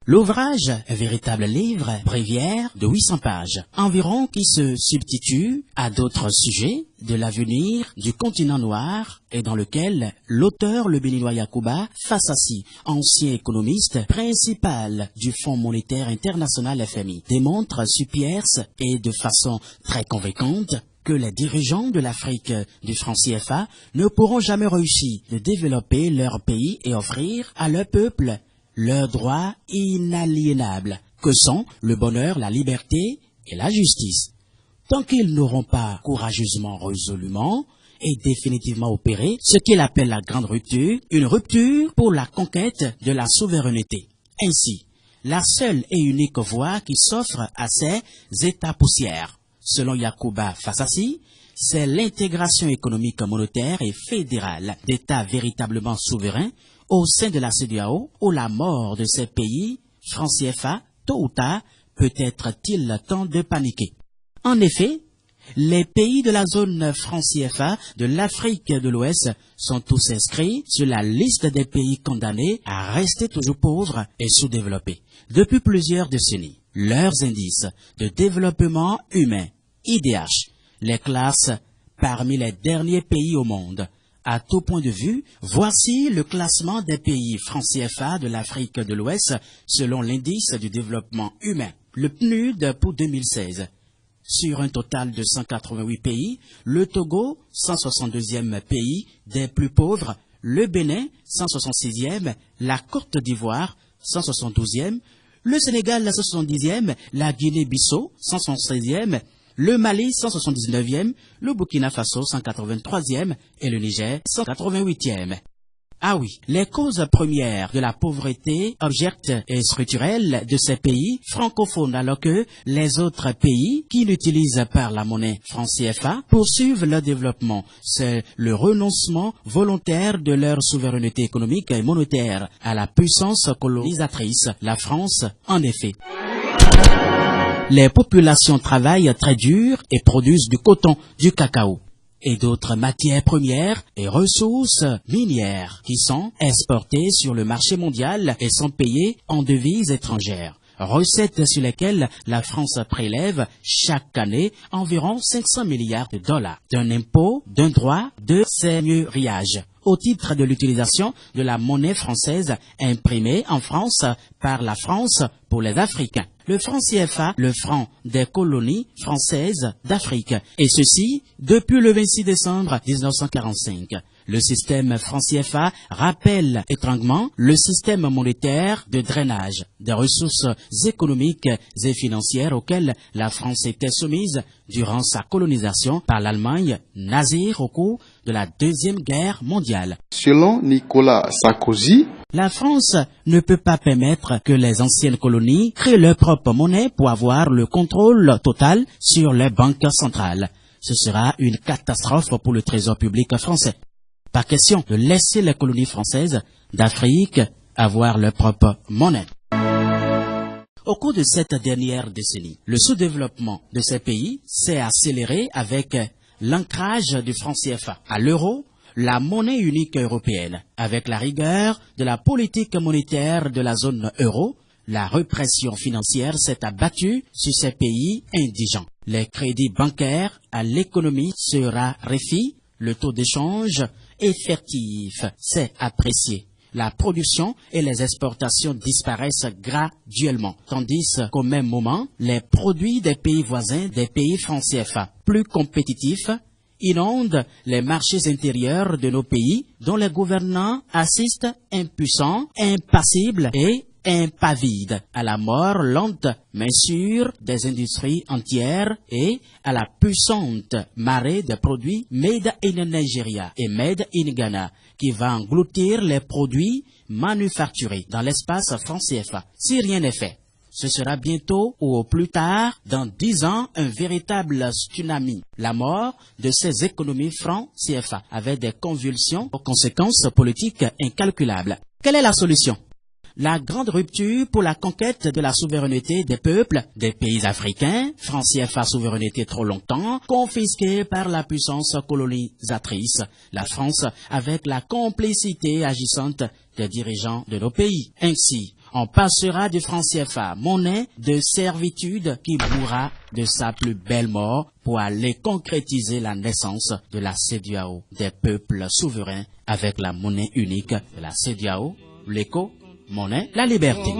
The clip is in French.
L'ouvrage, un véritable livre bréviaire de 800 pages environ qui se substitue à d'autres sujets de l'avenir du continent noir et dans lequel l'auteur, le béninois Yacouba Fassassi, ancien économiste principal du Fonds monétaire international FMI, démontre sur pièce et de façon très convaincante que les dirigeants de l'Afrique du franc CFA ne pourront jamais réussir de développer leur pays et offrir à leur peuple leurs droits inaliénables, que sont le bonheur, la liberté et la justice. Tant qu'ils n'auront pas courageusement, résolument et définitivement opéré ce qu'il appelle la grande rupture, une rupture pour la conquête de la souveraineté. Ainsi, la seule et unique voie qui s'offre à ces États poussières, selon Yacouba Fassassi, c'est l'intégration économique, monétaire et fédérale d'États véritablement souverains au sein de la CEDEAO, où la mort de ces pays, francs CFA, tôt ou tard, peut-être-il temps de paniquer. En effet, les pays de la zone franc CFA de l'Afrique de l'Ouest sont tous inscrits sur la liste des pays condamnés à rester toujours pauvres et sous-développés. Depuis plusieurs décennies, leurs indices de développement humain, IDH, les classent parmi les derniers pays au monde. À tout point de vue, voici le classement des pays francs CFA de l'Afrique de l'Ouest selon l'indice du développement humain, le PNUD pour 2016. Sur un total de 188 pays, le Togo, 162e pays des plus pauvres, le Bénin, 166e, la Côte d'Ivoire, 172e, le Sénégal, 170e, la Guinée-Bissau, 176e, le Mali, 179e, le Burkina Faso, 183e et le Niger, 188e. Ah oui, les causes premières de la pauvreté objecte et structurelle de ces pays francophones alors que les autres pays qui n'utilisent pas la monnaie franc CFA poursuivent leur développement. C'est le renoncement volontaire de leur souveraineté économique et monétaire à la puissance colonisatrice, la France en effet. Les populations travaillent très dur et produisent du coton, du cacao et d'autres matières premières et ressources minières qui sont exportées sur le marché mondial et sont payées en devises étrangères. Recettes sur lesquelles la France prélève chaque année environ 500 milliards de dollars d'un impôt, d'un droit de seigneuriage au titre de l'utilisation de la monnaie française imprimée en France par la France pour les Africains. Le franc CFA, le franc des colonies françaises d'Afrique, et ceci depuis le 26 décembre 1945. Le système franc CFA rappelle étrangement le système monétaire de drainage des ressources économiques et financières auxquelles la France était soumise durant sa colonisation par l'Allemagne nazie au cours de la Deuxième Guerre mondiale. Selon Nicolas Sarkozy, la France ne peut pas permettre que les anciennes colonies créent leur propre monnaie pour avoir le contrôle total sur les banques centrales. Ce sera une catastrophe pour le trésor public français. Pas question de laisser les colonies françaises d'Afrique avoir leur propre monnaie. Au cours de cette dernière décennie, le sous-développement de ces pays s'est accéléré avec l'ancrage du franc CFA à l'euro, la monnaie unique européenne. Avec la rigueur de la politique monétaire de la zone euro, la répression financière s'est abattue sur ces pays indigents. Les crédits bancaires à l'économie se raréfient, le taux d'échange effectif s'est apprécié. La production et les exportations disparaissent graduellement, tandis qu'au même moment, les produits des pays voisins, des pays francs CFA, plus compétitifs, inondent les marchés intérieurs de nos pays, dont les gouvernants assistent impuissants, impassibles et impavides à la mort lente mais sûre des industries entières et à la puissante marée de produits made in Nigeria et made in Ghana qui va engloutir les produits manufacturés dans l'espace franc CFA. Si rien n'est fait, ce sera bientôt ou au plus tard, dans 10 ans, un véritable tsunami. La mort de ces économies francs CFA avec des convulsions aux conséquences politiques incalculables. Quelle est la solution? La grande rupture pour la conquête de la souveraineté des peuples des pays africains, franc CFA souveraineté trop longtemps, confisquée par la puissance colonisatrice, la France avec la complicité agissante des dirigeants de nos pays. Ainsi, on passera du franc CFA, monnaie de servitude qui mourra de sa plus belle mort pour aller concrétiser la naissance de la CEDEAO des peuples souverains avec la monnaie unique de la CEDEAO, l'éco, monnaie, la liberté.